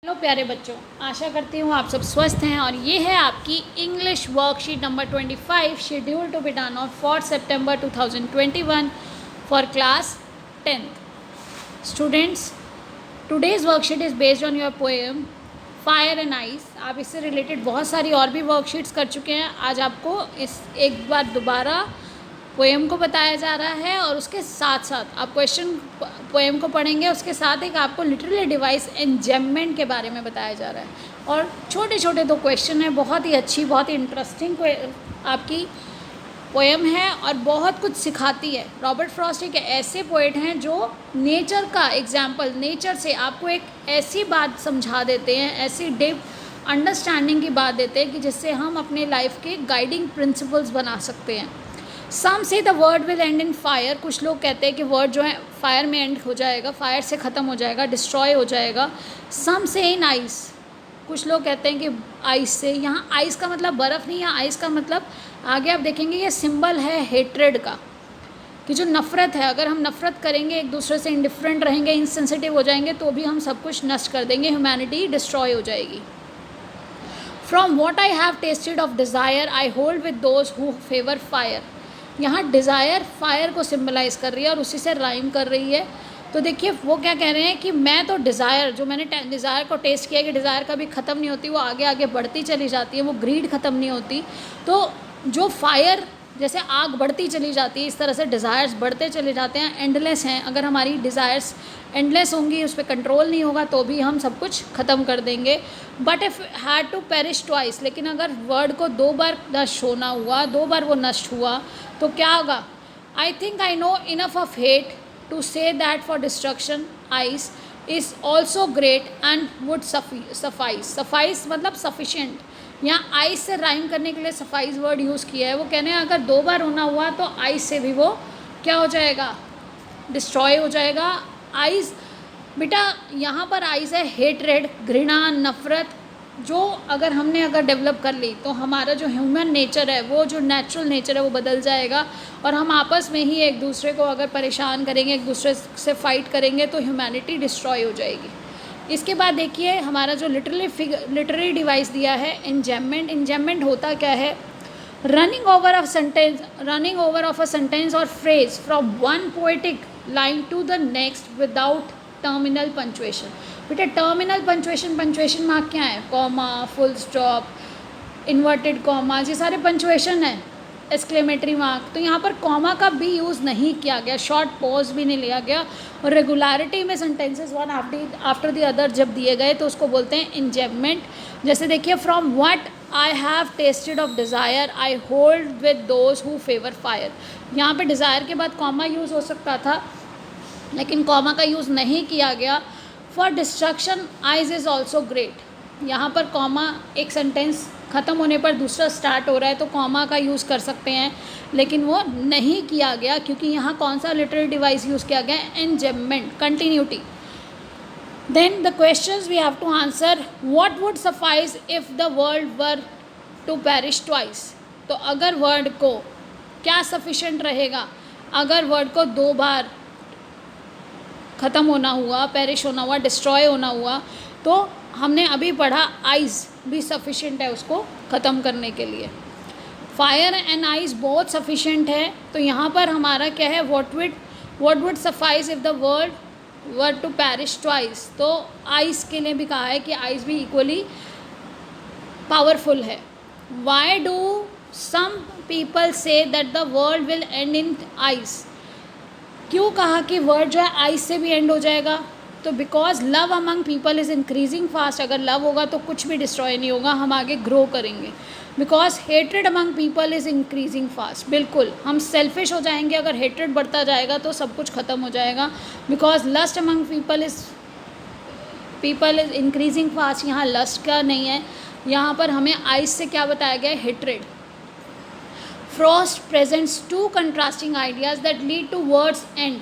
Hello प्यारे बच्चों, आशा करती हूँ आप सब स्वस्थ हैं। और ये है आपकी English worksheet number 25 schedule to be done on 4 सितंबर 2021 for class 10th students. Today's worksheet is based on your poem fire and ice. आप इससे रिलेटेड बहुत सारी और भी वर्कशीट्स कर चुके हैं। आज आपको इस एक बार दोबारा पोएम को बताया जा रहा है और उसके साथ साथ आप क्वेश्चन पोएम को पढ़ेंगे, उसके साथ एक आपको लिटरेरी डिवाइस एंजेममेंट के बारे में बताया जा रहा है। और छोटे छोटे दो क्वेश्चन हैं, बहुत ही अच्छी, बहुत ही इंटरेस्टिंग आपकी पोएम है और बहुत कुछ सिखाती है। रॉबर्ट फ्रॉस्ट एक ऐसे पोएट हैं जो नेचर का एग्जाम्पल, नेचर से आपको एक ऐसी बात समझा देते हैं, ऐसी डीप अंडरस्टैंडिंग की बात देते हैं कि जिससे हम अपने लाइफ के गाइडिंग प्रिंसिपल्स बना सकते हैं। सम से the world will end in fire. कुछ लोग कहते हैं कि वर्ड जो है फायर में एंड हो जाएगा, फायर से ख़त्म हो जाएगा, डिस्ट्रॉय हो जाएगा। सम से इन आइस। कुछ लोग कहते हैं कि आइस से, यहाँ आइस का मतलब बर्फ़ नहीं, यहाँ आइस का मतलब आगे आप देखेंगे ये सिंबल है हेट्रेड का, कि जो नफ़रत है, अगर हम नफ़रत करेंगे, एक दूसरे से इंडिफरेंट रहेंगे, इनसेंसिटिव हो जाएंगे, तो भी हम सब कुछ नष्ट कर देंगे, ह्यूमैनिटी डिस्ट्रॉय हो जाएगी। From what I have tested of desire I hold with those who favour fire. यहाँ डिज़ायर फायर को सिम्बलाइज कर रही है और उसी से राइम कर रही है। तो देखिए वो क्या कह रहे हैं कि मैं तो डिज़ायर, जो मैंने डिज़ायर को टेस्ट किया कि डिज़ायर कभी ख़त्म नहीं होती, वो आगे आगे बढ़ती चली जाती है, वो ग्रीड ख़त्म नहीं होती। तो जो फायर जैसे आग बढ़ती चली जाती है, इस तरह से डिज़ायर्स बढ़ते चले जाते हैं, एंडलेस हैं। अगर हमारी डिज़ायर्स एंडलेस होंगी, उस पर कंट्रोल नहीं होगा, तो भी हम सब कुछ ख़त्म कर देंगे। But if had to perish twice, लेकिन अगर वर्ड को दो बार नष्ट होना हुआ, दो बार वो नष्ट हुआ, तो क्या होगा? I think I know enough of hate to say that for destruction ice is also great and would suffice. Suffice मतलब सफिशेंट। यहाँ आइस से राइम करने के लिए सफाइस वर्ड यूज़ किया है। वो कहने हैं अगर दो बार होना हुआ तो आइस से भी वो क्या हो जाएगा? डिस्ट्रॉय हो जाएगा। आइस बेटा, यहाँ पर आइस है हेटरेड, घृणा, नफ़रत, जो अगर डेवलप कर ली तो हमारा जो ह्यूमन नेचर है, वो जो नेचुरल नेचर है, वो बदल जाएगा। और हम आपस में ही एक दूसरे को अगर परेशान करेंगे, एक दूसरे से फाइट करेंगे, तो ह्यूमैनिटी डिस्ट्रॉय हो जाएगी। इसके बाद देखिए हमारा जो लिटरेरी डिवाइस दिया है एंजेममेंट। एंजेममेंट होता क्या है? Running over of a sentence और phrase from one poetic line to the next without terminal punctuation. बेटा टर्मिनल पंचुएशन मार्क क्या है? Comma, full stop, inverted comma, ये सारे पंचुएशन है, एक्सक्लेमेटरी मार्क। तो यहाँ पर कॉमा का भी यूज़ नहीं किया गया, शॉर्ट पॉज भी नहीं लिया गया। और रेगुलरिटी में sentences one after the other जब दिए गए तो उसको बोलते हैं एंजेममेंट। जैसे देखिए from what I have tested of desire I hold with those who favour fire. यहाँ पे डिज़ायर के बाद कॉमा यूज़ हो सकता था, लेकिन कॉमा का यूज़ नहीं किया गया। For destruction eyes is also great. यहाँ पर कॉमा, एक सेंटेंस ख़त्म होने पर दूसरा स्टार्ट हो रहा है तो कॉमा का यूज़ कर सकते हैं, लेकिन वो नहीं किया गया क्योंकि यहाँ कौन सा लिटरेरी डिवाइस यूज़ किया गया? Enjambment, continuity. Then the questions we have to answer. What would suffice if the world were to perish twice. तो अगर वर्ड को क्या सफिशेंट रहेगा? अगर वर्ड को दो बार ख़त्म होना हुआ, पेरिश होना हुआ, डिस्ट्रॉय होना हुआ, तो हमने अभी पढ़ा आइज़ भी सफिशेंट है उसको ख़त्म करने के लिए। फायर एंड आइज़ बहुत सफिशेंट है। तो यहाँ पर हमारा क्या है? What would suffice if the world were to perish twice. तो आइज़ के लिए भी कहा है कि आइज़ भी इक्वली पावरफुल है। Why do some people say that the world will end in ice. क्यों कहा कि वर्ड जो है आइस से भी एंड हो जाएगा? तो because love among people is increasing fast. अगर लव होगा तो कुछ भी डिस्ट्रॉय नहीं होगा, हम आगे ग्रो करेंगे। Because hatred among people is increasing fast. बिल्कुल हम सेल्फिश हो जाएंगे, अगर हेट्रेड बढ़ता जाएगा तो सब कुछ ख़त्म हो जाएगा। Because lust among people is increasing fast. यहाँ लस्ट का नहीं है, यहाँ पर हमें आइस से क्या बताया गया है? Hatred. Frost presents two contrasting ideas that lead to words end.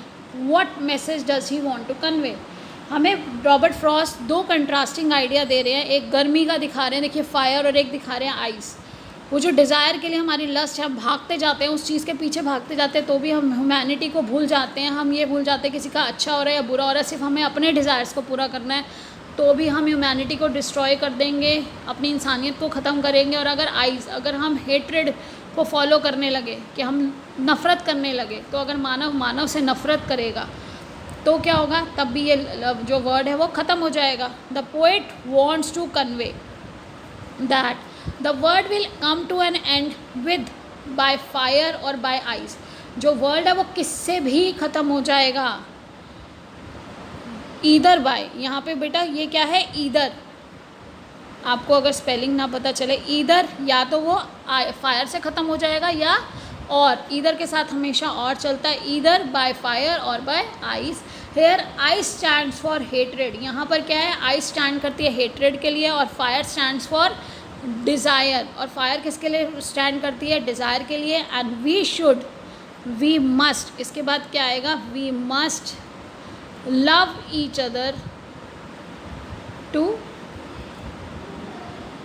What message does he want to convey? हमें रॉबर्ट फ्रॉस्ट दो कंट्रास्टिंग आइडिया दे रहे हैं। एक गर्मी का दिखा रहे हैं, देखिए फायर, और एक दिखा रहे हैं आइस। वो जो डिज़ायर के लिए हमारी लस्ट है, हम भागते जाते हैं, उस चीज़ के पीछे भागते जाते हैं, तो भी हम ह्यूमैनिटी को भूल जाते हैं। हम ये भूल जाते हैं किसी का अच्छा हो रहा है या बुरा हो रहा है, सिर्फ हमें अपने डिज़ायर्स को पूरा करना है। तो भी हम ह्यूमैनिटी को डिस्ट्रॉय कर देंगे, अपनी इंसानियत को ख़त्म करेंगे। और अगर हम हेट्रेड को फॉलो करने लगे, कि हम नफ़रत करने लगे, तो अगर मानव से नफ़रत करेगा तो क्या होगा, तब भी ये जो वर्ड है वो ख़त्म हो जाएगा। The poet wants to convey that the world will come to an end with by fire or by ice. जो वर्ड है वो किससे भी ख़त्म हो जाएगा, ईदर बाय। यहाँ पे बेटा ये क्या है, ईदर। आपको अगर स्पेलिंग ना पता चले, ईदर या तो वो फायर से ख़त्म हो जाएगा, या और ईदर के साथ हमेशा और चलता है, either by fire or by ice. Here ice stands for hatred. यहाँ पर क्या है, आइस स्टैंड करती है हेट्रेड के लिए, और फायर स्टैंड्स फॉर डिज़ायर। और फायर किसके लिए स्टैंड करती है, डिज़ायर के लिए। एंड वी मस्ट, इसके बाद क्या आएगा, we must love each other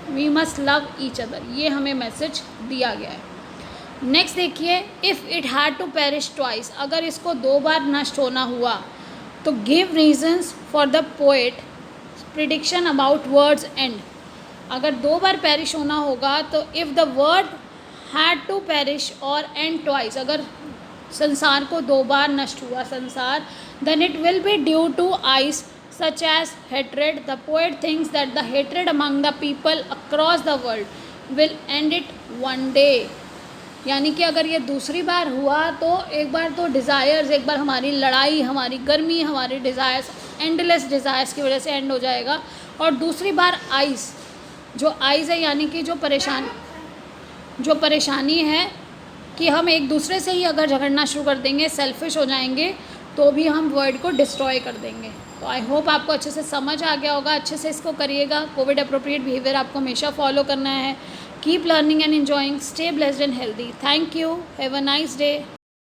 we must love each other, ये हमें मैसेज दिया गया है। नेक्स्ट देखिए, if it had to perish twice, अगर इसको 2 बार नष्ट होना हुआ तो give reasons for the poet prediction about world's end. अगर 2 बार पेरिश होना होगा तो if the world had to perish or end twice, अगर संसार को 2 बार नष्ट हुआ संसार, then it will be due to ice such as hatred. The poet thinks that the hatred among the people across the world will end it one day. यानी कि अगर ये दूसरी बार हुआ तो एक बार तो डिज़ायर्स, एक बार हमारी लड़ाई, हमारी गर्मी, हमारे डिज़ायर्स, एंडलेस डिज़ायर्स की वजह से एंड हो जाएगा। और दूसरी बार आइस, जो आइस है यानी कि जो परेशानी है कि हम एक दूसरे से ही अगर झगड़ना शुरू कर देंगे, सेल्फिश हो जाएंगे, तो भी हम वर्ड को डिस्ट्रॉय कर देंगे। तो आई होप आपको अच्छे से समझ आ गया होगा, अच्छे से इसको करिएगा। कोविड अप्रोप्रिएट बिहेवियर आपको हमेशा फॉलो करना है। Keep learning and enjoying, stay blessed and healthy. Thank you, have a nice day.